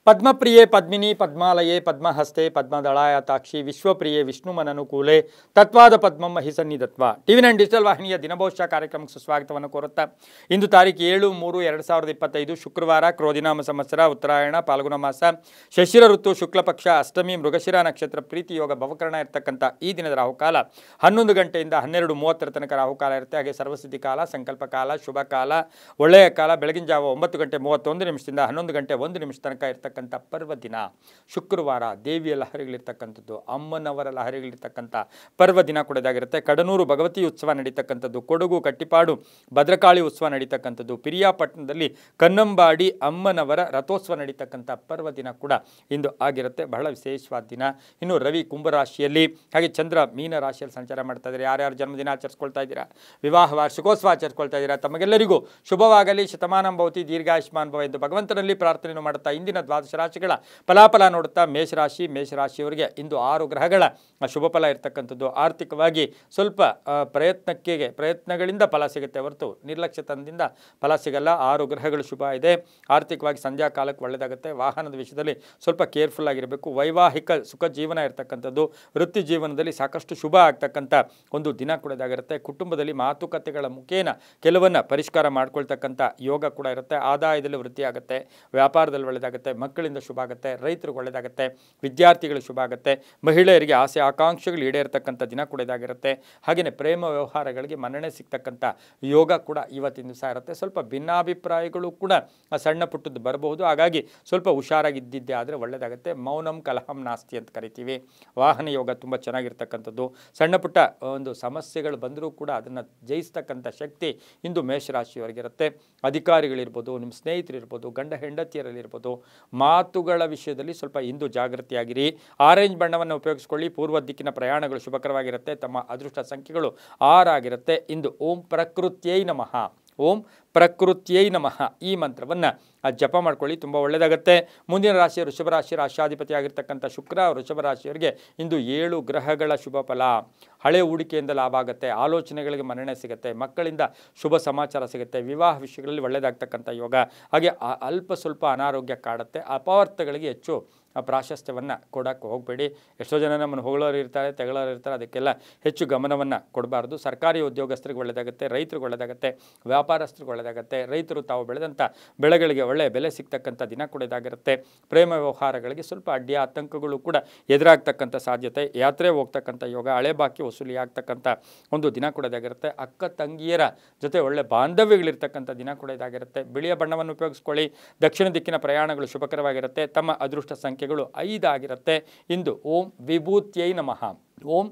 ಪದ್ಮಪ್ರಿಯೆ Padmini ಪದ್ಮಾಲಯೇ ಪದ್ಮಹಸ್ತೆ ಪದ್ಮದಳಾಯತಾಕ್ಷಿ ವಿಶ್ವಪ್ರಿಯೆ ವಿಷ್ಣುಮನನುಕೂಲೆ ತತ್ವಾದ ಪದ್ಮಂ ಮಹಿಸನ್ನಿಧತ್ವ ಟಿವಿ9 digital ವಾಹಿನಿಯ ದಿನಭವಿಷ್ಯ ಕಾರ್ಯಕ್ರಮಕ್ಕೆ ಸುಸ್ವಾಗತವನ್ನು ಕೋರುತ್ತಾ ಇಂದು ತಾರೀಕು 7/3/2025 ಶುಕ್ರವಾರ ಕ್ರೋಧಿನಾಮ ಸಂವತ್ಸರ ಉತ್ತರಾಯಣ ಪಾಲ್ಗುಣ ಮಾಸ ಶಶಿರ ಋತು ಶುಕ್ಲ ಪಕ್ಷ ಅಷ್ಟಮಿ ಮೃಗಶಿರ ನಕ್ಷತ್ರ ಪ್ರೀತಿ ಯೋಗ ಭವಕರಣ ಇರತಕ್ಕಂಥ ಈ ದಿನದ ರಾಹುಕಾಲ 11 ಗಂಟೆಯಿಂದ 12:30 ತನಕ ರಾಹುಕಾಲ ಇರುತ್ತೆ. ಹಾಗೆ ಸರ್ವಸಿದ್ಧಿ ಕಾಲ, ಸಂಕಲ್ಪ ಕಾಲ, ಶುಭ ಕಾಲ, ಒಳ್ಳೆಯ ಕಾಲ ಬೆಳಗಿನ ಜಾವ 9:31 11 ಗಂಟೆ 1 ನಿಮಿಷ ತನಕ ಇರ್ತಕ್ಕಂಥ ಪರ್ವ ದಿನ ಶುಕ್ರವಾರ. ದೇವಿಯ ಲಹರಿಗಳಿರ್ತಕ್ಕಂಥದ್ದು, ಅಮ್ಮನವರ ಲಹರಿಗಳಿರ್ತಕ್ಕಂಥ ಪರ್ವ ದಿನ ಕೂಡ ಇದಾಗಿರುತ್ತೆ. ಕಡನೂರು ಭಗವತಿ ಉತ್ಸವ ನಡೀತಕ್ಕಂಥದ್ದು, ಕೊಡಗು ಕಟ್ಟಿಪಾಡು ಭದ್ರಕಾಳಿ ಉತ್ಸವ ನಡೀತಕ್ಕಂಥದ್ದು, ಪಿರಿಯಾಪಟ್ಟಣದಲ್ಲಿ ಕನ್ನಂಬಾಡಿ ಅಮ್ಮನವರ ರಥೋತ್ಸವ ನಡೀತಕ್ಕಂಥ ಪರ್ವ ದಿನ ಕೂಡ ಇಂದು ಆಗಿರುತ್ತೆ. ಬಹಳ ವಿಶೇಷವಾದ ದಿನ. ಇನ್ನು ರವಿ ಕುಂಭರಾಶಿಯಲ್ಲಿ, ಹಾಗೆ ಚಂದ್ರ ಮೀನ ರಾಶಿಯಲ್ಲಿ ಸಂಚಾರ ಮಾಡ್ತಾ ಇದ್ದಾರೆ. ಯಾರ್ಯಾರು ಜನ್ಮದಿನ ಆಚರಿಸ್ಕೊಳ್ತಾ ಇದ್ದೀರಾ, ವಿವಾಹ ವಾರ್ಷಿಕೋತ್ಸವ ಆಚರಿಸ್ಕೊಳ್ತಾ ಇದ್ದೀರಾ, ತಮಗೆಲ್ಲರಿಗೂ ಶುಭವಾಗಲಿ, ಶತಮಾನಂ ಭವತಿ, ದೀರ್ಘಾಯುಷ್ಮಾನ್ ಭವ ಎಂದು ಭಗವಂತನಲ್ಲಿ ಪ್ರಾರ್ಥನೆಯನ್ನು ಮಾಡುತ್ತಾ ಇಂದಿನ ದ್ವಾದಶ ರಾಶಿಗಳ ಫಲಾಫಲ ನೋಡುತ್ತಾ ಮೇಷರಾಶಿಯವರಿಗೆ ಇಂದು 6 ಗ್ರಹಗಳ ಶುಭ ಫಲ ಇರತಕ್ಕಂಥದ್ದು. ಆರ್ಥಿಕವಾಗಿ ಸ್ವಲ್ಪ ಪ್ರಯತ್ನಗಳಿಂದ ಫಲ ಸಿಗುತ್ತೆ ಹೊರತು ನಿರ್ಲಕ್ಷ್ಯತನದಿಂದ ಫಲ ಸಿಗಲ್ಲ. 6 ಗ್ರಹಗಳು ಶುಭ ಇದೆ. ಆರ್ಥಿಕವಾಗಿ ಸಂಧ್ಯಾ ಕಾಲಕ್ಕೆ ಒಳ್ಳೆಯದಾಗುತ್ತೆ. ವಾಹನದ ವಿಷಯದಲ್ಲಿ ಸ್ವಲ್ಪ ಕೇರ್ಫುಲ್ ಆಗಿರಬೇಕು. ವೈವಾಹಿಕ ಸುಖ ಜೀವನ ಇರತಕ್ಕಂಥದ್ದು, ವೃತ್ತಿ ಜೀವನದಲ್ಲಿ ಸಾಕಷ್ಟು ಶುಭ ಆಗ್ತಕ್ಕಂಥ ಒಂದು ದಿನ ಕೂಡ ಇದಾಗಿರುತ್ತೆ. ಕುಟುಂಬದಲ್ಲಿ ಮಾತುಕತೆಗಳ ಮುಖೇನ ಕೆಲವನ್ನ ಪರಿಷ್ಕಾರ ಮಾಡ್ಕೊಳ್ತಕ್ಕಂಥ ಯೋಗ ಕೂಡ ಇರುತ್ತೆ. ಆದಾಯದಲ್ಲಿ ವೃದ್ಧಿ ಆಗುತ್ತೆ, ವ್ಯಾಪಾರದಲ್ಲಿ ಒಳ್ಳೆಯದಾಗುತ್ತೆ, ಮಕ್ಕಳಿಂದ ಶುಭ ಆಗುತ್ತೆ, ರೈತರಿಗೆ ಒಳ್ಳೆಯದಾಗುತ್ತೆ, ವಿದ್ಯಾರ್ಥಿಗಳಿಗೆ ಶುಭ ಆಗುತ್ತೆ, ಮಹಿಳೆಯರಿಗೆ ಆಸೆ ಆಕಾಂಕ್ಷೆಗಳು ಈಡೇರತಕ್ಕಂಥ ದಿನ ಕೂಡ ಇದಾಗಿರುತ್ತೆ. ಹಾಗೆಯೇ ಪ್ರೇಮ ವ್ಯವಹಾರಗಳಿಗೆ ಮನ್ನಣೆ ಸಿಗ್ತಕ್ಕಂಥ ಯೋಗ ಕೂಡ ಇವತ್ತಿನ ದಿವಸ ಇರುತ್ತೆ. ಸ್ವಲ್ಪ ಭಿನ್ನಾಭಿಪ್ರಾಯಗಳು ಕೂಡ ಸಣ್ಣ ಪುಟ್ಟದ್ದು ಬರಬಹುದು. ಹಾಗಾಗಿ ಸ್ವಲ್ಪ ಹುಷಾರಾಗಿದ್ದಿದ್ದೆ ಆದರೆ ಒಳ್ಳೆಯದಾಗುತ್ತೆ. ಮೌನಂ ಕಲಹಂ ನಾಸ್ತಿ ಅಂತ ಕರಿತೀವಿ. ವಾಹನ ಯೋಗ ತುಂಬ ಚೆನ್ನಾಗಿರ್ತಕ್ಕಂಥದ್ದು. ಸಣ್ಣ ಪುಟ್ಟ ಒಂದು ಸಮಸ್ಯೆಗಳು ಬಂದರೂ ಕೂಡ ಅದನ್ನು ಜಯಿಸ್ತಕ್ಕಂಥ ಶಕ್ತಿ ಇಂದು ಮೇಷರಾಶಿಯವರಿಗಿರುತ್ತೆ. ಅಧಿಕಾರಿಗಳಿರ್ಬೋದು, ನಿಮ್ಮ ಸ್ನೇಹಿತರಿರ್ಬೋದು, ಗಂಡ ಹೆಂಡತಿಯರಲ್ಲಿರ್ಬೋದು, ಮಾತುಗಳ ವಿಷಯದಲ್ಲಿ ಸ್ವಲ್ಪ ಇಂದು ಜಾಗೃತಿಯಾಗಿರಿ. ಆರೆಂಜ್ ಬಣ್ಣವನ್ನು ಉಪಯೋಗಿಸಿಕೊಳ್ಳಿ. ಪೂರ್ವ ದಿಕ್ಕಿನ ಪ್ರಯಾಣಗಳು ಶುಭಕರವಾಗಿರುತ್ತೆ. ತಮ್ಮ ಅದೃಷ್ಟ ಸಂಖ್ಯೆಗಳು 6 ಆಗಿರುತ್ತೆ. ಇಂದು ಓಂ ಪ್ರಕೃತ್ಯೈ ನಮಃ, ಓಂ ಪ್ರಕೃತ್ಯೈ ನಮಃ ಈ ಮಂತ್ರವನ್ನು ಜಪ ಮಾಡ್ಕೊಳ್ಳಿ, ತುಂಬ ಒಳ್ಳೆಯದಾಗುತ್ತೆ. ಮುಂದಿನ ರಾಶಿ ವೃಷಭ ರಾಶಿ. ರಾಶಾಧಿಪತಿ ಆಗಿರ್ತಕ್ಕಂಥ ಶುಕ್ರ ವೃಷಭ ರಾಶಿಯವರಿಗೆ ಇಂದು 7 ಗ್ರಹಗಳ ಶುಭ ಫಲ. ಹಳೆ ಹೂಡಿಕೆಯಿಂದ ಲಾಭ ಆಗುತ್ತೆ, ಆಲೋಚನೆಗಳಿಗೆ ಮನ್ನಣೆ ಸಿಗುತ್ತೆ, ಮಕ್ಕಳಿಂದ ಶುಭ ಸಮಾಚಾರ ಸಿಗುತ್ತೆ, ವಿವಾಹ ವಿಷಯಗಳಲ್ಲಿ ಒಳ್ಳೆಯದಾಗ್ತಕ್ಕಂಥ ಯೋಗ. ಹಾಗೆ ಅಲ್ಪ ಸ್ವಲ್ಪ ಅನಾರೋಗ್ಯ ಕಾಡುತ್ತೆ. ಅಪವಾರ್ತಗಳಿಗೆ ಹೆಚ್ಚು ಪ್ರಾಶಸ್ತ್ಯವನ್ನು ಕೊಡೋಕ್ಕೆ ಹೋಗಬೇಡಿ. ಎಷ್ಟೋ ಜನ ನಮ್ಮನ್ನು ಹೊಗಳೋರು ಇರ್ತಾರೆ, ತೆಗಳೋರು ಇರ್ತಾರೆ, ಅದಕ್ಕೆಲ್ಲ ಹೆಚ್ಚು ಗಮನವನ್ನು ಕೊಡಬಾರ್ದು. ಸರ್ಕಾರಿ ಉದ್ಯೋಗಸ್ಥರಿಗೆ ಒಳ್ಳೆಯದಾಗುತ್ತೆ, ರೈತರಿಗೆ ಒಳ್ಳೆಯದಾಗುತ್ತೆ, ವ್ಯಾಪಾರಸ್ಥರಿಗೆ ಒಳ್ಳೆಯದಾಗುತ್ತೆ. ರೈತರು ತಾವು ಬೆಳೆದಂಥ ಬೆಳೆಗಳಿಗೆ ಒಳ್ಳೆಯ ಬೆಲೆ ಸಿಗ್ತಕ್ಕಂಥ ದಿನ ಕೂಡ ಇದಾಗಿರುತ್ತೆ. ಪ್ರೇಮ ವ್ಯವಹಾರಗಳಿಗೆ ಸ್ವಲ್ಪ ಅಡ್ಡಿ ಆತಂಕಗಳು ಕೂಡ ಎದುರಾಗ್ತಕ್ಕಂಥ ಸಾಧ್ಯತೆ. ಯಾತ್ರೆ ಹೋಗ್ತಕ್ಕಂಥ ಯೋಗ, ಹಳೆ ಬಾಕಿ ವಸೂಲಿ ಆಗ್ತಕ್ಕಂಥ ಒಂದು ದಿನ ಕೂಡ ಇದಾಗಿರುತ್ತೆ. ಅಕ್ಕ ತಂಗಿಯರ ಜೊತೆ ಒಳ್ಳೆ ಬಾಂಧವ್ಯಗಳಿರ್ತಕ್ಕಂಥ ದಿನ ಕೂಡ ಇದಾಗಿರುತ್ತೆ. ಬಿಳಿಯ ಬಣ್ಣವನ್ನು ಉಪಯೋಗಿಸ್ಕೊಳ್ಳಿ. ದಕ್ಷಿಣ ದಿಕ್ಕಿನ ಪ್ರಯಾಣಗಳು ಶುಭಕರವಾಗಿರುತ್ತೆ. ತಮ್ಮ ಅದೃಷ್ಟ ಸಂಖ್ಯೆಗಳು 5 ಆಗಿರುತ್ತೆ. ಇಂದು ಓಂ ವಿಭೂತ್ಯೈ ನಮಃ, ಓಂ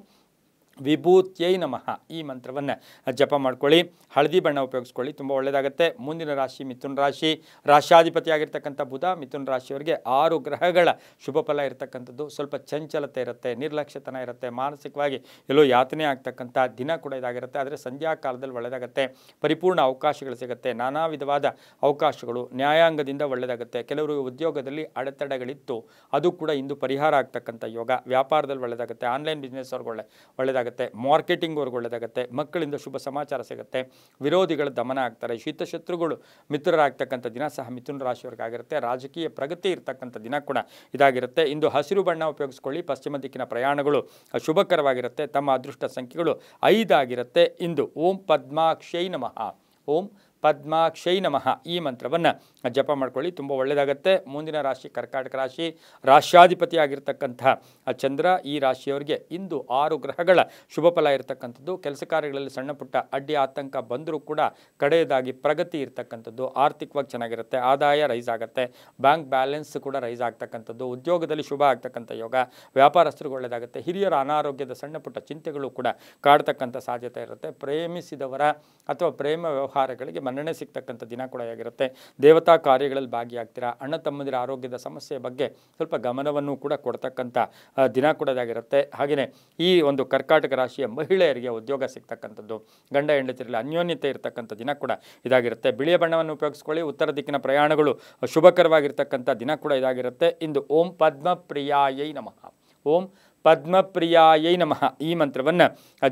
ವಿಭೂತ್ಯೈ ನಮಃ ಈ ಮಂತ್ರವನ್ನು ಜಪ ಮಾಡ್ಕೊಳ್ಳಿ. ಹಳದಿ ಬಣ್ಣ ಉಪಯೋಗಿಸ್ಕೊಳ್ಳಿ, ತುಂಬ ಒಳ್ಳೆಯದಾಗುತ್ತೆ. ಮುಂದಿನ ರಾಶಿ ಮಿಥುನ ರಾಶಿ. ರಾಶಾಧಿಪತಿ ಆಗಿರ್ತಕ್ಕಂಥ ಬುಧ ಮಿಥುನ ರಾಶಿಯವರಿಗೆ 6 ಗ್ರಹಗಳ ಶುಭ ಫಲ ಇರತಕ್ಕಂಥದ್ದು. ಸ್ವಲ್ಪ ಚಂಚಲತೆ ಇರುತ್ತೆ, ನಿರ್ಲಕ್ಷ್ಯತನ ಇರುತ್ತೆ, ಮಾನಸಿಕವಾಗಿ ಎಲ್ಲೋ ಯಾತನೆ ಆಗ್ತಕ್ಕಂಥ ದಿನ ಕೂಡ ಇದಾಗಿರುತ್ತೆ. ಆದರೆ ಸಂಧ್ಯಾ ಕಾಲದಲ್ಲಿ ಒಳ್ಳೆಯದಾಗುತ್ತೆ, ಪರಿಪೂರ್ಣ ಅವಕಾಶಗಳು ಸಿಗುತ್ತೆ, ನಾನಾ ವಿಧವಾದ ಅವಕಾಶಗಳು, ನ್ಯಾಯಾಂಗದಿಂದ ಒಳ್ಳೆಯದಾಗುತ್ತೆ. ಕೆಲವರು ಉದ್ಯೋಗದಲ್ಲಿ ಅಡೆತಡೆಗಳಿತ್ತು, ಅದು ಕೂಡ ಇಂದು ಪರಿಹಾರ ಆಗ್ತಕ್ಕಂಥ ಯೋಗ. ವ್ಯಾಪಾರದಲ್ಲಿ ಒಳ್ಳೆಯದಾಗುತ್ತೆ, ಆನ್ಲೈನ್ ಬಿಸ್ನೆಸ್ ಅವ್ರಿಗೆ ಒಳ್ಳೆಯದಾಗುತ್ತೆ, ಮಾರ್ಕೆಟಿಂಗ್ ಅವ್ರಿಗೆ ಒಳ್ಳೆಯದಾಗುತ್ತೆ, ಮಕ್ಕಳಿಂದ ಶುಭ ಸಮಾಚಾರ ಸಿಗುತ್ತೆ, ವಿರೋಧಿಗಳ ದಮನ ಆಗ್ತಾರೆ, ಶೀತಶತ್ರುಗಳು ಮಿತ್ರರಾಗ್ತಕ್ಕಂಥ ದಿನ ಸಹ ಮಿಥುನ ರಾಶಿಯವರೆಗೆ ಆಗಿರುತ್ತೆ. ರಾಜಕೀಯ ಪ್ರಗತಿ ಇರ್ತಕ್ಕಂಥ ದಿನ ಕೂಡ ಇದಾಗಿರುತ್ತೆ. ಇಂದು ಹಸಿರು ಬಣ್ಣ ಉಪಯೋಗಿಸ್ಕೊಳ್ಳಿ. ಪಶ್ಚಿಮ ದಿಕ್ಕಿನ ಪ್ರಯಾಣಗಳು ಶುಭಕರವಾಗಿರುತ್ತೆ. ತಮ್ಮ ಅದೃಷ್ಟ ಸಂಖ್ಯೆಗಳು 5 ಆಗಿರುತ್ತೆ. ಇಂದು ಓಂ ಪದ್ಮಾಕ್ಷೈ ನಮಃ, ಓಂ ಪದ್ಮಾಕ್ಷೈ ನಮಃ ಈ ಮಂತ್ರವನ್ನು ಜಪ ಮಾಡ್ಕೊಳ್ಳಿ, ತುಂಬ ಒಳ್ಳೆಯದಾಗುತ್ತೆ. ಮುಂದಿನ ರಾಶಿ ಕರ್ಕಾಟಕ ರಾಶಿ. ರಾಶ್ಯಾಧಿಪತಿ ಆಗಿರ್ತಕ್ಕಂಥ ಚಂದ್ರ ಈ ರಾಶಿಯವರಿಗೆ ಇಂದು 6 ಗ್ರಹಗಳ ಶುಭ ಫಲ ಇರತಕ್ಕಂಥದ್ದು. ಕೆಲಸ ಕಾರ್ಯಗಳಲ್ಲಿ ಸಣ್ಣ ಪುಟ್ಟ ಅಡ್ಡಿ ಆತಂಕ ಬಂದರೂ ಕೂಡ ಕಡೆಯದಾಗಿ ಪ್ರಗತಿ ಇರ್ತಕ್ಕಂಥದ್ದು. ಆರ್ಥಿಕವಾಗಿ ಚೆನ್ನಾಗಿರುತ್ತೆ, ಆದಾಯ ರೈಸ್ ಆಗುತ್ತೆ, ಬ್ಯಾಂಕ್ ಬ್ಯಾಲೆನ್ಸ್ ಕೂಡ ರೈಸ್ ಆಗ್ತಕ್ಕಂಥದ್ದು. ಉದ್ಯೋಗದಲ್ಲಿ ಶುಭ ಆಗ್ತಕ್ಕಂಥ ಯೋಗ. ವ್ಯಾಪಾರಸ್ಥರಿಗೆ ಒಳ್ಳೆಯದಾಗುತ್ತೆ. ಹಿರಿಯರ ಅನಾರೋಗ್ಯದ ಸಣ್ಣ ಪುಟ್ಟ ಚಿಂತೆಗಳು ಕೂಡ ಕಾಡ್ತಕ್ಕಂಥ ಸಾಧ್ಯತೆ ಇರುತ್ತೆ. ಪ್ರೇಮಿಸಿದವರ ಅಥವಾ ಪ್ರೇಮ ವ್ಯವಹಾರಗಳಿಗೆ ಮನ್ನಣೆ ಸಿಗ್ತಕ್ಕಂಥ ದಿನ ಕೂಡ ಆಗಿರುತ್ತೆ. ದೇವತಾ ಕಾರ್ಯಗಳಲ್ಲಿ ಭಾಗಿಯಾಗ್ತೀರಾ. ಅಣ್ಣ ತಮ್ಮಂದಿರ ಆರೋಗ್ಯದ ಸಮಸ್ಯೆ ಬಗ್ಗೆ ಸ್ವಲ್ಪ ಗಮನವನ್ನು ಕೂಡ ಕೊಡ್ತಕ್ಕಂಥ ದಿನ ಕೂಡ ಇದಾಗಿರುತ್ತೆ. ಹಾಗೆಯೇ ಈ ಒಂದು ಕರ್ಕಾಟಕ ರಾಶಿಯ ಮಹಿಳೆಯರಿಗೆ ಉದ್ಯೋಗ ಸಿಗ್ತಕ್ಕಂಥದ್ದು, ಗಂಡ ಹೆಂಡತಿರಲ್ಲಿ ಅನ್ಯೋನ್ಯತೆ ಇರತಕ್ಕಂಥ ದಿನ ಕೂಡ ಇದಾಗಿರುತ್ತೆ. ಬಿಳಿಯ ಬಣ್ಣವನ್ನು ಉಪಯೋಗಿಸ್ಕೊಳ್ಳಿ. ಉತ್ತರ ದಿಕ್ಕಿನ ಪ್ರಯಾಣಗಳು ಶುಭಕರವಾಗಿರ್ತಕ್ಕಂಥ ದಿನ ಕೂಡ ಇದಾಗಿರುತ್ತೆ. ಇಂದು ಓಂ ಪದ್ಮಪ್ರಿಯಾಯೈ ನಮಃ, ಓಂ ಪದ್ಮಪ್ರಿಯಾಯೈ ನಮಃ ಈ ಮಂತ್ರವನ್ನು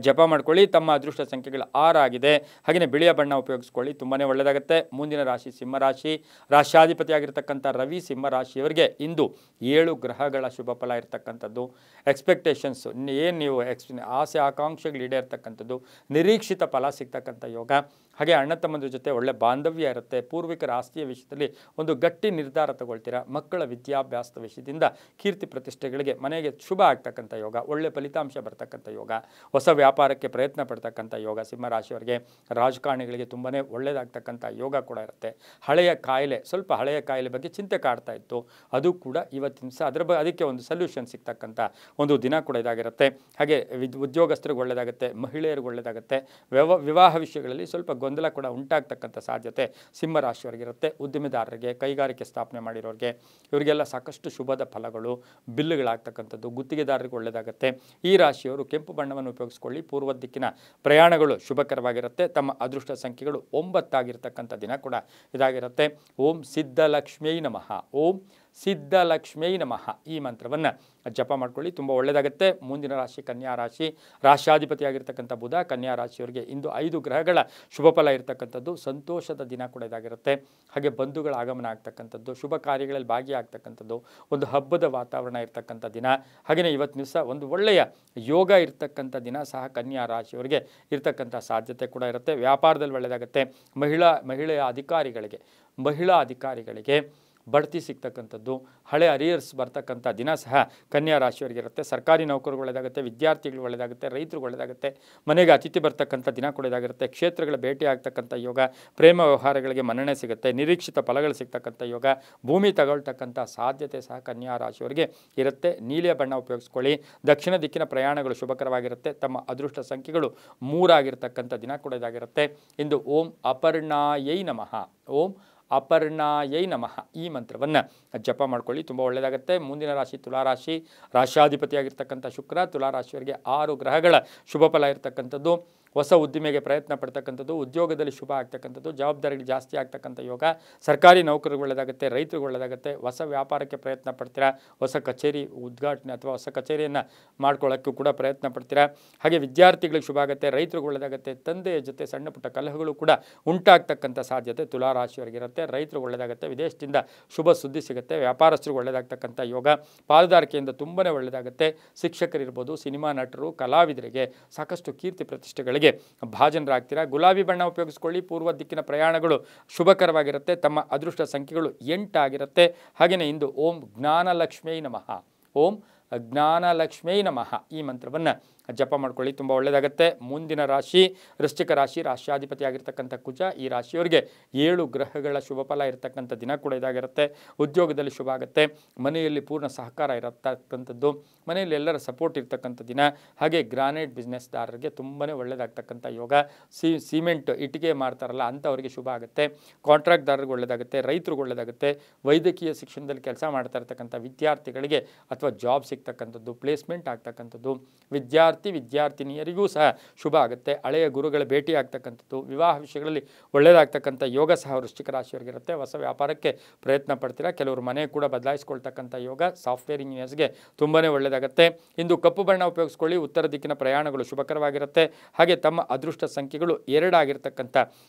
ಜಪ ಮಾಡ್ಕೊಳ್ಳಿ. ತಮ್ಮ ಅದೃಷ್ಟ ಸಂಖ್ಯೆಗಳು 6 ಆಗಿದೆ. ಹಾಗೆಯೇ ಬಿಳಿಯ ಬಣ್ಣ ಉಪಯೋಗಿಸ್ಕೊಳ್ಳಿ, ತುಂಬಾ ಒಳ್ಳೆಯದಾಗುತ್ತೆ. ಮುಂದಿನ ರಾಶಿ ಸಿಂಹರಾಶಿ. ರಾಶ್ಯಾಧಿಪತಿ ಆಗಿರ್ತಕ್ಕಂಥ ರವಿ ಸಿಂಹರಾಶಿಯವರಿಗೆ ಇಂದು 7 ಗ್ರಹಗಳ ಶುಭ ಫಲ ಇರತಕ್ಕಂಥದ್ದು. ಎಕ್ಸ್ಪೆಕ್ಟೇಷನ್ಸ್ ಏನು ನೀವು ಆಸೆ ಆಕಾಂಕ್ಷೆಗಳು ಈಡೇರ್ತಕ್ಕಂಥದ್ದು, ನಿರೀಕ್ಷಿತ ಫಲ ಸಿಗ್ತಕ್ಕಂಥ ಯೋಗ. ಹಾಗೆ ಅಣ್ಣ ತಮ್ಮಂದ್ರ ಜೊತೆ ಒಳ್ಳೆ ಬಾಂಧವ್ಯ ಇರುತ್ತೆ. ಪೂರ್ವಿಕರ ಆಸ್ತಿಯ ವಿಷಯದಲ್ಲಿ ಒಂದು ಗಟ್ಟಿ ನಿರ್ಧಾರ ತಗೊಳ್ತೀರಾ. ಮಕ್ಕಳ ವಿದ್ಯಾಭ್ಯಾಸದ ವಿಷಯದಿಂದ ಕೀರ್ತಿ ಪ್ರತಿಷ್ಠೆಗಳಿಗೆ ಮನೆಗೆ ಶುಭ ಆಗ್ತಕ್ಕಂಥ ಯೋಗ, ಒಳ್ಳೆ ಫಲಿತಾಂಶ ಬರ್ತಕ್ಕಂಥ ಯೋಗ. ಹೊಸ ವ್ಯಾಪಾರಕ್ಕೆ ಪ್ರಯತ್ನ ಪಡ್ತಕ್ಕಂಥ ಯೋಗ. ಸಿಂಹರಾಶಿಯವರಿಗೆ ರಾಜಕಾರಣಿಗಳಿಗೆ ತುಂಬಾ ಒಳ್ಳೆಯದಾಗ್ತಕ್ಕಂಥ ಯೋಗ ಕೂಡ ಇರುತ್ತೆ. ಸ್ವಲ್ಪ ಹಳೆಯ ಕಾಯಿಲೆ ಬಗ್ಗೆ ಚಿಂತೆ ಕಾಡ್ತಾ ಇತ್ತು, ಅದು ಕೂಡ ಇವತ್ತಿನ ದಿವಸ ಅದಕ್ಕೆ ಒಂದು ಸೊಲ್ಯೂಷನ್ ಸಿಗ್ತಕ್ಕಂಥ ಒಂದು ದಿನ ಕೂಡ ಇದಾಗಿರುತ್ತೆ. ಹಾಗೆ ಉದ್ಯೋಗಸ್ಥರಿಗೆ ಒಳ್ಳೆಯದಾಗುತ್ತೆ, ಮಹಿಳೆಯರಿಗೆ ಒಳ್ಳೆಯದಾಗುತ್ತೆ. ವಿವಾಹ ವಿಷಯಗಳಲ್ಲಿ ಸ್ವಲ್ಪ ಗೊಂದಲ ಕೂಡ ಉಂಟಾಗ್ತಕ್ಕಂಥ ಸಾಧ್ಯತೆ ಸಿಂಹರಾಶಿಯವರಿಗಿರುತ್ತೆ. ಉದ್ಯಮಿದಾರರಿಗೆ, ಕೈಗಾರಿಕೆ ಸ್ಥಾಪನೆ ಮಾಡಿರೋರಿಗೆ ಇವರಿಗೆಲ್ಲ ಸಾಕಷ್ಟು ಶುಭದ ಫಲಗಳು, ಬಿಲ್ಲುಗಳಾಗ್ತಕ್ಕಂಥದ್ದು. ಗುತ್ತಿಗೆದಾರರಿಗೆ ಒಳ್ಳೆಯದಾಗುತ್ತೆ. ಈ ರಾಶಿಯವರು ಕೆಂಪು ಬಣ್ಣವನ್ನು ಉಪಯೋಗಿಸ್ಕೊಳ್ಳಿ. ಪೂರ್ವ ದಿಕ್ಕಿನ ಪ್ರಯಾಣಗಳು ಶುಭಕರವಾಗಿರುತ್ತೆ. ತಮ್ಮ ಅದೃಷ್ಟ ಸಂಖ್ಯೆಗಳು 9 ಆಗಿರ್ತಕ್ಕಂಥ ದಿನ ಕೂಡ ಇದಾಗಿರುತ್ತೆ. ಓಂ ಸಿದ್ಧಲಕ್ಷ್ಮೀ ನಮಃ. ಓಂ ಸಿದ್ಧಲಕ್ಷ್ಮೀ ನಮಃ ಈ ಮಂತ್ರವನ್ನು ಜಪ ಮಾಡ್ಕೊಳ್ಳಿ, ತುಂಬ ಒಳ್ಳೆಯದಾಗುತ್ತೆ. ಮುಂದಿನ ರಾಶಿ ಕನ್ಯಾ ರಾಶಿ. ರಾಶ್ಯಾಧಿಪತಿಯಾಗಿರ್ತಕ್ಕಂಥ ಬುಧ ಕನ್ಯಾ ರಾಶಿಯವರಿಗೆ ಇಂದು 5 ಗ್ರಹಗಳ ಶುಭ ಫಲ ಇರತಕ್ಕಂಥದ್ದು. ಸಂತೋಷದ ದಿನ ಕೂಡ ಇದಾಗಿರುತ್ತೆ. ಹಾಗೆ ಬಂಧುಗಳ ಆಗಮನ ಆಗ್ತಕ್ಕಂಥದ್ದು, ಶುಭ ಕಾರ್ಯಗಳಲ್ಲಿ ಭಾಗಿಯಾಗ್ತಕ್ಕಂಥದ್ದು, ಒಂದು ಹಬ್ಬದ ವಾತಾವರಣ ಇರ್ತಕ್ಕಂಥ ದಿನ. ಹಾಗೆಯೇ ಇವತ್ತಿನ ದಿವಸ ಒಂದು ಒಳ್ಳೆಯ ಯೋಗ ಇರ್ತಕ್ಕಂಥ ದಿನ ಸಹ ಕನ್ಯಾ ರಾಶಿಯವರಿಗೆ ಇರ್ತಕ್ಕಂಥ ಸಾಧ್ಯತೆ ಕೂಡ ಇರುತ್ತೆ. ವ್ಯಾಪಾರದಲ್ಲಿ ಒಳ್ಳೆಯದಾಗುತ್ತೆ. ಮಹಿಳೆಯ ಅಧಿಕಾರಿಗಳಿಗೆ ಬಡ್ತಿ ಸಿಗ್ತಕ್ಕಂಥದ್ದು, ಹಳೆ ಅರಿಯರ್ಸ್ ಬರ್ತಕ್ಕಂಥ ದಿನ ಸಹ ಕನ್ಯಾ ರಾಶಿಯವರಿಗೆ ಇರುತ್ತೆ. ಸರ್ಕಾರಿ ನೌಕರಿಗೆ ಒಳ್ಳೆಯದಾಗುತ್ತೆ, ವಿದ್ಯಾರ್ಥಿಗಳು ಒಳ್ಳೆಯದಾಗುತ್ತೆ, ರೈತರಿಗೆ ಒಳ್ಳೆಯದಾಗುತ್ತೆ. ಮನೆಗೆ ಅತಿಥಿ ಬರ್ತಕ್ಕಂಥ ದಿನ ಕೂಡ ಇದಾಗಿರುತ್ತೆ. ಕ್ಷೇತ್ರಗಳ ಭೇಟಿ ಆಗ್ತಕ್ಕಂಥ ಯೋಗ, ಪ್ರೇಮ ವ್ಯವಹಾರಗಳಿಗೆ ಮನ್ನಣೆ ಸಿಗುತ್ತೆ, ನಿರೀಕ್ಷಿತ ಫಲಗಳು ಸಿಗ್ತಕ್ಕಂಥ ಯೋಗ, ಭೂಮಿ ತಗೊಳ್ತಕ್ಕಂಥ ಸಾಧ್ಯತೆ ಸಹ ಕನ್ಯಾ ರಾಶಿಯವರಿಗೆ ಇರುತ್ತೆ. ನೀಲಿಯ ಬಣ್ಣ ಉಪಯೋಗಿಸ್ಕೊಳ್ಳಿ. ದಕ್ಷಿಣ ದಿಕ್ಕಿನ ಪ್ರಯಾಣಗಳು ಶುಭಕರವಾಗಿರುತ್ತೆ. ತಮ್ಮ ಅದೃಷ್ಟ ಸಂಖ್ಯೆಗಳು 3 ಆಗಿರ್ತಕ್ಕಂಥ ದಿನ ಕೂಡ ಇದಾಗಿರುತ್ತೆ. ಇಂದು ಓಂ ಅಪರ್ಣಾಯೈ ನಮಃ. ಓಂ ಅಪರ್ಣಾಯೈ ನಮಃ ಈ ಮಂತ್ರವನ್ನು ಜಪ ಮಾಡ್ಕೊಳ್ಳಿ, ತುಂಬ ಒಳ್ಳೆಯದಾಗುತ್ತೆ. ಮುಂದಿನ ರಾಶಿ ತುಲಾರಾಶಿ. ರಾಶ್ಯಾಧಿಪತಿಯಾಗಿರ್ತಕ್ಕಂಥ ಶುಕ್ರ ತುಲಾರಾಶಿಯವರಿಗೆ 6 ಗ್ರಹಗಳ ಶುಭ ಫಲ ಇರತಕ್ಕಂಥದ್ದು. ಹೊಸ ಉದ್ದಿಮೆಗೆ ಪ್ರಯತ್ನ ಪಡ್ತಕ್ಕಂಥದ್ದು, ಉದ್ಯೋಗದಲ್ಲಿ ಶುಭ ಆಗ್ತಕ್ಕಂಥದ್ದು, ಜವಾಬ್ದಾರಿಗಳು ಜಾಸ್ತಿ ಆಗ್ತಕ್ಕಂಥ ಯೋಗ. ಸರ್ಕಾರಿ ನೌಕರಿಗೆ ಒಳ್ಳೆಯದಾಗುತ್ತೆ, ರೈತರಿಗೆ ಒಳ್ಳೆಯದಾಗುತ್ತೆ. ಹೊಸ ವ್ಯಾಪಾರಕ್ಕೆ ಪ್ರಯತ್ನ ಪಡ್ತೀರಾ, ಹೊಸ ಕಚೇರಿ ಉದ್ಘಾಟನೆ ಅಥವಾ ಹೊಸ ಕಚೇರಿಯನ್ನು ಮಾಡ್ಕೊಳ್ಳೋಕ್ಕೂ ಕೂಡ ಪ್ರಯತ್ನ ಪಡ್ತೀರಾ. ಹಾಗೆ ವಿದ್ಯಾರ್ಥಿಗಳಿಗೆ ಶುಭ ಆಗುತ್ತೆ, ರೈತರಿಗೆ ಒಳ್ಳೆಯದಾಗುತ್ತೆ. ತಂದೆಯ ಜೊತೆ ಸಣ್ಣ ಪುಟ್ಟ ಕಲಹಗಳು ಕೂಡ ಉಂಟಾಗ್ತಕ್ಕಂಥ ಸಾಧ್ಯತೆ ತುಲಾರಾಶಿಯವರಿಗಿರುತ್ತೆ. ರೈತರಿಗೆ ಒಳ್ಳೆಯದಾಗುತ್ತೆ, ವಿದೇಶದಿಂದ ಶುಭ ಸುದ್ದಿ ಸಿಗುತ್ತೆ. ವ್ಯಾಪಾರಸ್ಥರಿಗೆ ಒಳ್ಳೆಯದಾಗ್ತಕ್ಕಂಥ ಯೋಗ, ಪಾಲುದಾರಿಕೆಯಿಂದ ತುಂಬಾ ಒಳ್ಳೆಯದಾಗುತ್ತೆ. ಶಿಕ್ಷಕರಿರ್ಬೋದು, ಸಿನಿಮಾ ನಟರು, ಕಲಾವಿದರಿಗೆ ಸಾಕಷ್ಟು ಕೀರ್ತಿ ಪ್ರತಿಷ್ಠೆಗಳಿಗೆ ಭಾಜನರಾಗ್ತೀರಾ. ಗುಲಾಬಿ ಬಣ್ಣ ಉಪಯೋಗಿಸ್ಕೊಳ್ಳಿ. ಪೂರ್ವ ದಿಕ್ಕಿನ ಪ್ರಯಾಣಗಳು ಶುಭಕರವಾಗಿರುತ್ತೆ. ತಮ್ಮ ಅದೃಷ್ಟ ಸಂಖ್ಯೆಗಳು 8 ಆಗಿರುತ್ತೆ. ಹಾಗೆಯೇ ಇಂದು ಓಂ ಜ್ಞಾನಲಕ್ಷ್ಮೀ ನಮಃ. ಓಂ ಜ್ಞಾನಲಕ್ಷ್ಮೀ ನಮಃ ಈ ಮಂತ್ರವನ್ನು ಜಪ ಮಾಡ್ಕೊಳ್ಳಿ, ತುಂಬ ಒಳ್ಳೆಯದಾಗುತ್ತೆ. ಮುಂದಿನ ರಾಶಿ ವೃಶ್ಚಿಕ ರಾಶಿ. ರಾಶ್ಯಾಧಿಪತಿಯಾಗಿರ್ತಕ್ಕಂಥ ಕುಜ ಈ ರಾಶಿಯವರಿಗೆ 7 ಗ್ರಹಗಳ ಶುಭ ಫಲ ಇರತಕ್ಕಂಥ ದಿನ ಕೂಡ ಇದಾಗಿರುತ್ತೆ. ಉದ್ಯೋಗದಲ್ಲಿ ಶುಭ ಆಗುತ್ತೆ. ಮನೆಯಲ್ಲಿ ಪೂರ್ಣ ಸಹಕಾರ ಇರತಕ್ಕಂಥದ್ದು, ಮನೆಯಲ್ಲಿ ಎಲ್ಲರ ಸಪೋರ್ಟ್ ಇರ್ತಕ್ಕಂಥ ದಿನ. ಹಾಗೆ ಗ್ರಾನೈಟ್ ಬಿಸ್ನೆಸ್ದಾರರಿಗೆ ತುಂಬಾ ಒಳ್ಳೆಯದಾಗ್ತಕ್ಕಂಥ ಯೋಗ. ಸಿಮೆಂಟ್ ಇಟ್ಟಿಗೆ ಮಾಡ್ತಾರಲ್ಲ ಅಂಥವರಿಗೆ ಶುಭ ಆಗುತ್ತೆ. ಕಾಂಟ್ರಾಕ್ಟ್ದಾರರಿಗೆ ಒಳ್ಳೆಯದಾಗುತ್ತೆ, ರೈತರಿಗೆ ಒಳ್ಳೆಯದಾಗುತ್ತೆ. ವೈದ್ಯಕೀಯ ಶಿಕ್ಷಣದಲ್ಲಿ ಕೆಲಸ ಮಾಡ್ತಾ ಇರ್ತಕ್ಕಂಥ ವಿದ್ಯಾರ್ಥಿಗಳಿಗೆ ಅಥವಾ ಜಾಬ್ ಸಿಗ್ತಕ್ಕಂಥದ್ದು, ಪ್ಲೇಸ್ಮೆಂಟ್ ಆಗ್ತಕ್ಕಂಥದ್ದು, ವಿದ್ಯಾರ್ಥಿನಿಯರಿಗೂ ಸಹ ಶುಭ ಆಗುತ್ತೆ. ಹಳೆಯ ಗುರುಗಳ ಭೇಟಿ ಆಗ್ತಕ್ಕಂಥದ್ದು, ವಿವಾಹ ವಿಷಯಗಳಲ್ಲಿ ಒಳ್ಳೆಯದಾಗ್ತಕ್ಕಂಥ ಯೋಗ ಸಹ ವೃಶ್ಚಿಕ ರಾಶಿಯವರಿಗಿರುತ್ತೆ. ಹೊಸ ವ್ಯಾಪಾರಕ್ಕೆ ಪ್ರಯತ್ನ ಪಡ್ತೀರಾ. ಕೆಲವರು ಮನೆ ಕೂಡ ಬದಲಾಯಿಸ್ಕೊಳ್ತಕ್ಕಂಥ ಯೋಗ. ಸಾಫ್ಟ್ವೇರ್ ಇಂಜಿನಿಯರ್ಸ್ಗೆ ತುಂಬಾ ಒಳ್ಳೆಯದಾಗುತ್ತೆ. ಇಂದು ಕಪ್ಪು ಬಣ್ಣ ಉಪಯೋಗಿಸ್ಕೊಳ್ಳಿ. ಉತ್ತರ ದಿಕ್ಕಿನ ಪ್ರಯಾಣಗಳು ಶುಭಕರವಾಗಿರುತ್ತೆ. ಹಾಗೆ ತಮ್ಮ ಅದೃಷ್ಟ ಸಂಖ್ಯೆಗಳು 2 ಆಗಿರ್ತಕ್ಕಂಥ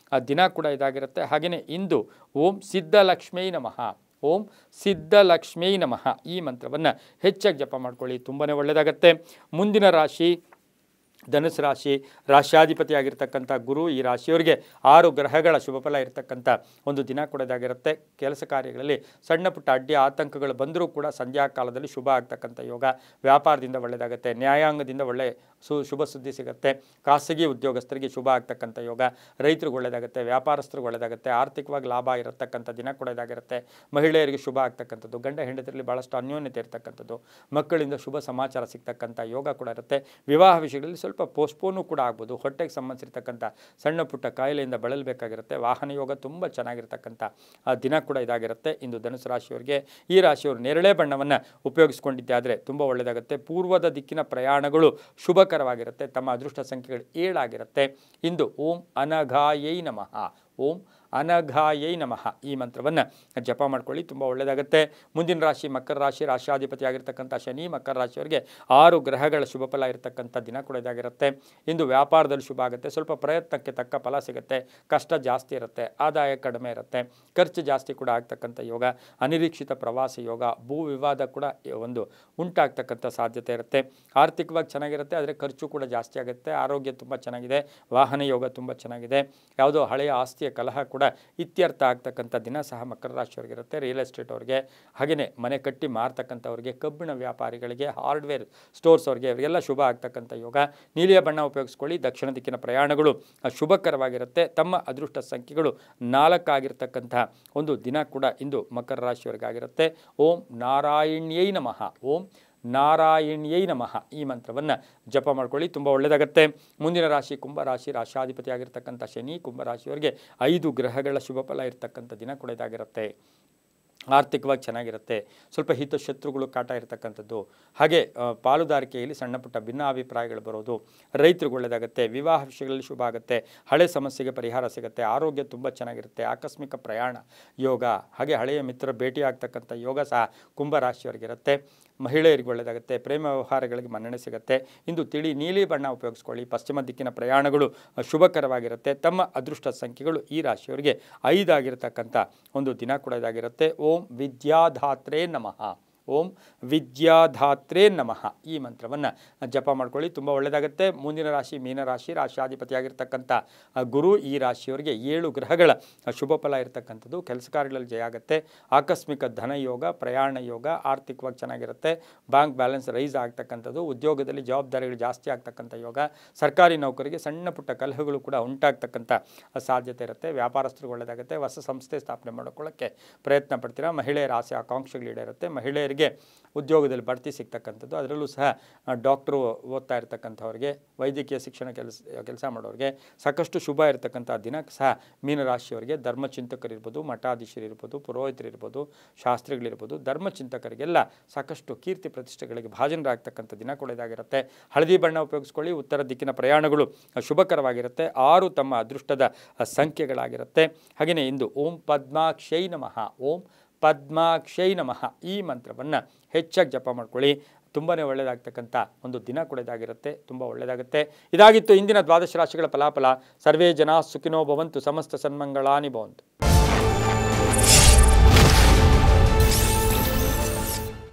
ದಿನ ಕೂಡ ಇದಾಗಿರುತ್ತೆ. ಹಾಗೆಯೇ ಇಂದು ಓಂ ಸಿದ್ಧಲಕ್ಷ್ಮೀ ನಮಃ. ಓಂ ಸಿದ್ಧಲಕ್ಷ್ಮೀ ನಮಃ ಈ ಮಂತ್ರವನ್ನು ಹೆಚ್ಚಾಗಿ ಜಪ ಮಾಡ್ಕೊಳ್ಳಿ, ತುಂಬಾ ಒಳ್ಳೆಯದಾಗುತ್ತೆ. ಮುಂದಿನ ರಾಶಿ ಧನುಸು ರಾಶಿ. ರಾಶ್ಯಾಧಿಪತಿಯಾಗಿರ್ತಕ್ಕಂಥ ಗುರು ಈ ರಾಶಿಯವರಿಗೆ 6 ಗ್ರಹಗಳ ಶುಭ ಫಲ ಇರತಕ್ಕಂಥ ಒಂದು ದಿನ ಕೂಡ ಇದಾಗಿರುತ್ತೆ. ಕೆಲಸ ಕಾರ್ಯಗಳಲ್ಲಿ ಸಣ್ಣ ಪುಟ್ಟ ಅಡ್ಡಿ ಆತಂಕಗಳು ಬಂದರೂ ಕೂಡ ಸಂಧ್ಯಾ ಕಾಲದಲ್ಲಿ ಶುಭ ಆಗ್ತಕ್ಕಂಥ ಯೋಗ. ವ್ಯಾಪಾರದಿಂದ ಒಳ್ಳೆಯದಾಗುತ್ತೆ. ನ್ಯಾಯಾಂಗದಿಂದ ಒಳ್ಳೆಯ ಶುಭ ಸುದ್ದಿ ಸಿಗುತ್ತೆ. ಖಾಸಗಿ ಉದ್ಯೋಗಸ್ಥರಿಗೆ ಶುಭ ಆಗ್ತಕ್ಕಂಥ ಯೋಗ. ರೈತರಿಗೆ ಒಳ್ಳೆಯದಾಗುತ್ತೆ, ವ್ಯಾಪಾರಸ್ಥರಿಗೆ ಒಳ್ಳೆಯದಾಗುತ್ತೆ. ಆರ್ಥಿಕವಾಗಿ ಲಾಭ ಇರತಕ್ಕಂಥ ದಿನ ಕೂಡ ಇದಾಗಿರುತ್ತೆ. ಮಹಿಳೆಯರಿಗೆ ಶುಭ ಆಗ್ತಕ್ಕಂಥದ್ದು, ಗಂಡ ಹೆಂಡತಿಯಲ್ಲಿ ಭಾಳಷ್ಟು ಅನ್ಯೋನ್ಯತೆ ಇರತಕ್ಕಂಥದ್ದು, ಮಕ್ಕಳಿಂದ ಶುಭ ಸಮಾಚಾರ ಸಿಗ್ತಕ್ಕಂಥ ಯೋಗ ಕೂಡ ಇರುತ್ತೆ. ವಿವಾಹ ವಿಷಯಗಳಲ್ಲಿ ಸ್ವಲ್ಪ ಪೋಸ್ಟ್ಪೋನು ಕೂಡ ಆಗ್ಬೋದು. ಹೊಟ್ಟೆಗೆ ಸಂಬಂಧಿಸಿರ್ತಕ್ಕಂಥ ಸಣ್ಣ ಪುಟ್ಟ ಕಾಯಿಲೆಯಿಂದ ಬಳಲಬೇಕಾಗಿರುತ್ತೆ. ವಾಹನ ಯೋಗ ತುಂಬ ಚೆನ್ನಾಗಿರ್ತಕ್ಕಂಥ ದಿನ ಕೂಡ ಇದಾಗಿರುತ್ತೆ. ಇಂದು ಧನುಸು ರಾಶಿಯವರಿಗೆ. ಈ ರಾಶಿಯವರು ನೇರಳೆ ಬಣ್ಣವನ್ನು ಉಪಯೋಗಿಸ್ಕೊಂಡಿದ್ದೆ ಆದರೆ ತುಂಬ ಒಳ್ಳೆಯದಾಗುತ್ತೆ. ಪೂರ್ವದ ದಿಕ್ಕಿನ ಪ್ರಯಾಣಗಳು ಶುಭಕರವಾಗಿರುತ್ತೆ. ತಮ್ಮ ಅದೃಷ್ಟ ಸಂಖ್ಯೆಗಳು 7 ಆಗಿರುತ್ತೆ. ಇಂದು ಓಂ ಅನಘಾಯೈ ನಮಃ. ಓಂ ಅನಘಾಯೈ ನಮಃ ಈ ಮಂತ್ರವನ್ನು ಜಪ ಮಾಡ್ಕೊಳ್ಳಿ, ತುಂಬ ಒಳ್ಳೆಯದಾಗುತ್ತೆ. ಮುಂದಿನ ರಾಶಿ ಮಕರ ರಾಶಿ, ರಾಶಿಯಾಧಿಪತಿ ಆಗಿರ್ತಕ್ಕಂಥ ಶನಿ. ಮಕರ ರಾಶಿಯವರಿಗೆ 6 ಗ್ರಹಗಳ ಶುಭ ಫಲ ಇರತಕ್ಕಂಥ ದಿನ ಕೂಡ ಇದಾಗಿರುತ್ತೆ. ಇಂದು ವ್ಯಾಪಾರದಲ್ಲಿ ಶುಭ ಆಗುತ್ತೆ, ಸ್ವಲ್ಪ ಪ್ರಯತ್ನಕ್ಕೆ ತಕ್ಕ ಫಲ ಸಿಗುತ್ತೆ, ಕಷ್ಟ ಜಾಸ್ತಿ ಇರುತ್ತೆ, ಆದಾಯ ಕಡಿಮೆ ಇರುತ್ತೆ, ಖರ್ಚು ಜಾಸ್ತಿ ಕೂಡ ಆಗ್ತಕ್ಕಂಥ ಯೋಗ, ಅನಿರೀಕ್ಷಿತ ಪ್ರವಾಸ ಯೋಗ, ಭೂ ವಿವಾದ ಕೂಡ ಒಂದು ಉಂಟಾಗ್ತಕ್ಕಂಥ ಸಾಧ್ಯತೆ ಇರುತ್ತೆ. ಆರ್ಥಿಕವಾಗಿ ಚೆನ್ನಾಗಿರುತ್ತೆ, ಆದರೆ ಖರ್ಚು ಕೂಡ ಜಾಸ್ತಿ ಆಗುತ್ತೆ. ಆರೋಗ್ಯ ತುಂಬ ಚೆನ್ನಾಗಿದೆ, ವಾಹನ ಯೋಗ ತುಂಬ ಚೆನ್ನಾಗಿದೆ. ಯಾವುದೋ ಹಳೆಯ ಆಸ್ತಿಯ ಕಲಹ ಕೂಡ ಇತ್ಯರ್ಥ ಆಗ್ತಕ್ಕಂಥ ದಿನ ಸಹ ಮಕರ ರಾಶಿಯವರಿಗಿರುತ್ತೆ. ರಿಯಲ್ ಎಸ್ಟೇಟ್ ಅವ್ರಿಗೆ, ಹಾಗೆಯೇ ಮನೆ ಕಟ್ಟಿ ಮಾರ್ತಕ್ಕಂಥವ್ರಿಗೆ, ಕಬ್ಬಿಣ ವ್ಯಾಪಾರಿಗಳಿಗೆ, ಹಾರ್ಡ್ವೇರ್ ಸ್ಟೋರ್ಸ್ ಅವ್ರಿಗೆ, ಇವರಿಗೆಲ್ಲ ಶುಭ ಆಗ್ತಕ್ಕಂಥ ಯೋಗ. ನೀಲಿಯ ಬಣ್ಣ ಉಪಯೋಗಿಸ್ಕೊಳ್ಳಿ. ದಕ್ಷಿಣ ದಿಕ್ಕಿನ ಪ್ರಯಾಣಗಳು ಶುಭಕರವಾಗಿರುತ್ತೆ. ತಮ್ಮ ಅದೃಷ್ಟ ಸಂಖ್ಯೆಗಳು 4 ಆಗಿರ್ತಕ್ಕಂಥ ಒಂದು ದಿನ ಕೂಡ ಇಂದು ಮಕರ ರಾಶಿಯವರಿಗಾಗಿರುತ್ತೆ. ಓಂ ನಾರಾಯಣ್ಯೈ ನಮಃ, ಓಂ ನಾರಾಯಣ್ಯೈ ನಮಃ ಈ ಮಂತ್ರವನ್ನು ಜಪ ಮಾಡ್ಕೊಳ್ಳಿ, ತುಂಬ ಒಳ್ಳೆಯದಾಗುತ್ತೆ. ಮುಂದಿನ ರಾಶಿ ಕುಂಭರಾಶಿ, ರಾಶಿಯಾಧಿಪತಿ ಆಗಿರ್ತಕ್ಕಂಥ ಶನಿ. ಕುಂಭರಾಶಿಯವರಿಗೆ 5 ಗ್ರಹಗಳ ಶುಭ ಫಲ ಇರತಕ್ಕಂಥ ದಿನ ಕೂಡ ಇದಾಗಿರುತ್ತೆ. ಆರ್ಥಿಕವಾಗಿ ಚೆನ್ನಾಗಿರುತ್ತೆ, ಸ್ವಲ್ಪ ಹಿತಶತ್ರುಗಳು ಕಾಟ ಇರತಕ್ಕಂಥದ್ದು, ಹಾಗೆ ಪಾಲುದಾರಿಕೆಯಲ್ಲಿ ಸಣ್ಣ ಪುಟ್ಟ ಭಿನ್ನಾಭಿಪ್ರಾಯಗಳು ಬರೋದು, ರೈತರಿಗೆ ಒಳ್ಳೆಯದಾಗುತ್ತೆ. ವಿವಾಹ ವಿಷಯಗಳಲ್ಲಿ ಶುಭ ಆಗುತ್ತೆ, ಹಳೆ ಸಮಸ್ಯೆಗೆ ಪರಿಹಾರ ಸಿಗುತ್ತೆ, ಆರೋಗ್ಯ ತುಂಬ ಚೆನ್ನಾಗಿರುತ್ತೆ, ಆಕಸ್ಮಿಕ ಪ್ರಯಾಣ ಯೋಗ, ಹಾಗೆ ಹಳೆಯ ಮಿತ್ರರ ಭೇಟಿ ಆಗ್ತಕ್ಕಂಥ ಯೋಗ ಸಹ ಕುಂಭರಾಶಿಯವರಿಗಿರುತ್ತೆ. ಮಹಿಳೆಯರಿಗೆ ಒಳ್ಳೆಯದಾಗುತ್ತೆ, ಪ್ರೇಮ ವ್ಯವಹಾರಗಳಿಗೆ ಮನ್ನಣೆ ಸಿಗುತ್ತೆ. ಇಂದು ತಿಳಿ ನೀಲಿ ಬಣ್ಣ ಉಪಯೋಗಿಸ್ಕೊಳ್ಳಿ. ಪಶ್ಚಿಮ ದಿಕ್ಕಿನ ಪ್ರಯಾಣಗಳು ಶುಭಕರವಾಗಿರುತ್ತೆ. ತಮ್ಮ ಅದೃಷ್ಟ ಸಂಖ್ಯೆಗಳು ಈ ರಾಶಿಯವರಿಗೆ 5 ಆಗಿರತಕ್ಕಂಥ ಒಂದು ದಿನ ಕೂಡ ಇದಾಗಿರುತ್ತೆ. ಓಂ ವಿದ್ಯಾಧಾತ್ರೇ ನಮಃ, ಓಂ ವಿದ್ಯಾಧಾತ್ರೇ ನಮಃ ಈ ಮಂತ್ರವನ್ನು ಜಪ ಮಾಡ್ಕೊಳ್ಳಿ, ತುಂಬ ಒಳ್ಳೆಯದಾಗುತ್ತೆ. ಮುಂದಿನ ರಾಶಿ ಮೀನರಾಶಿ, ರಾಶಿಯಾಧಿಪತಿಯಾಗಿರ್ತಕ್ಕಂಥ ಗುರು. ಈ ರಾಶಿಯವರಿಗೆ 7 ಗ್ರಹಗಳ ಶುಭ ಫಲ ಇರತಕ್ಕಂಥದ್ದು. ಕೆಲಸ ಕಾರ್ಯಗಳಲ್ಲಿ ಜಯ ಆಗುತ್ತೆ, ಆಕಸ್ಮಿಕ ಧನ ಯೋಗ, ಪ್ರಯಾಣ ಯೋಗ, ಆರ್ಥಿಕವಾಗಿ ಚೆನ್ನಾಗಿರುತ್ತೆ, ಬ್ಯಾಂಕ್ ಬ್ಯಾಲೆನ್ಸ್ ರೈಸ್ ಆಗ್ತಕ್ಕಂಥದ್ದು, ಉದ್ಯೋಗದಲ್ಲಿ ಜವಾಬ್ದಾರಿಗಳು ಜಾಸ್ತಿ ಆಗ್ತಕ್ಕಂಥ ಯೋಗ, ಸರ್ಕಾರಿ ನೌಕರಿಗೆ ಸಣ್ಣ ಪುಟ್ಟ ಕಲಹಗಳು ಕೂಡ ಉಂಟಾಗ್ತಕ್ಕಂಥ ಸಾಧ್ಯತೆ ಇರುತ್ತೆ. ವ್ಯಾಪಾರಸ್ಥರಿಗೆ ಒಳ್ಳೆಯದಾಗುತ್ತೆ, ಹೊಸ ಸಂಸ್ಥೆ ಸ್ಥಾಪನೆ ಮಾಡ್ಕೊಳ್ಳೋಕ್ಕೆ ಪ್ರಯತ್ನ ಪಡ್ತೀರಾ. ಮಹಿಳೆಯರ ಆಸೆ ಆಕಾಂಕ್ಷೆಗಳು ಈಡೇರುತ್ತೆ, ಮಹಿಳೆಯರಿಗೆ ಉದ್ಯೋಗದಲ್ಲಿ ಬಡ್ತಿ ಸಿಗ್ತಕ್ಕಂಥದ್ದು. ಅದರಲ್ಲೂ ಸಹ ಡಾಕ್ಟ್ರು ಓದ್ತಾ ಇರ್ತಕ್ಕಂಥವ್ರಿಗೆ, ವೈದ್ಯಕೀಯ ಶಿಕ್ಷಣ ಕೆಲಸ ಮಾಡೋರಿಗೆ ಸಾಕಷ್ಟು ಶುಭ ಇರತಕ್ಕಂಥ ದಿನ ಸಹ ಮೀನರಾಶಿಯವರಿಗೆ. ಧರ್ಮಚಿಂತಕರಿರ್ಬೋದು, ಮಠಾಧೀಶರಿರ್ಬೋದು, ಪುರೋಹಿತರಿರ್ಬೋದು, ಶಾಸ್ತ್ರಿಗಳಿರ್ಬೋದು, ಧರ್ಮಚಿಂತಕರಿಗೆಲ್ಲ ಸಾಕಷ್ಟು ಕೀರ್ತಿ ಪ್ರತಿಷ್ಠೆಗಳಿಗೆ ಭಾಜನರಾಗ್ತಕ್ಕಂಥ ದಿನ ಕೂಡ ಇದಾಗಿರುತ್ತೆ. ಹಳದಿ ಬಣ್ಣ ಉಪಯೋಗಿಸ್ಕೊಳ್ಳಿ. ಉತ್ತರ ದಿಕ್ಕಿನ ಪ್ರಯಾಣಗಳು ಶುಭಕರವಾಗಿರುತ್ತೆ. 6 ತಮ್ಮ ಅದೃಷ್ಟದ ಸಂಖ್ಯೆಗಳಾಗಿರುತ್ತೆ. ಹಾಗೆಯೇ ಇಂದು ಓಂ ಪದ್ಮಾಕ್ಷೈ ನಮಃ, ಓಂ ಪದ್ಮಾಕ್ಷೈ ನಮಃ ಈ ಮಂತ್ರವನ್ನು ಹೆಚ್ಚಾಗಿ ಜಪ ಮಾಡ್ಕೊಳ್ಳಿ, ತುಂಬಾ ಒಳ್ಳೆಯದಾಗ್ತಕ್ಕಂಥ ಒಂದು ದಿನ ಕೂಡ ಇದಾಗಿರುತ್ತೆ, ತುಂಬ ಒಳ್ಳೆಯದಾಗುತ್ತೆ. ಇದಾಗಿತ್ತು ಇಂದಿನ 12 ರಾಶಿಗಳ ಫಲಾಫಲ. ಸರ್ವೇ ಜನ ಸುಖಿನೋ ಭವಂತು, ಸಮಸ್ತ ಸನ್ಮಂಗಳಾನಿ ಭವಂತು.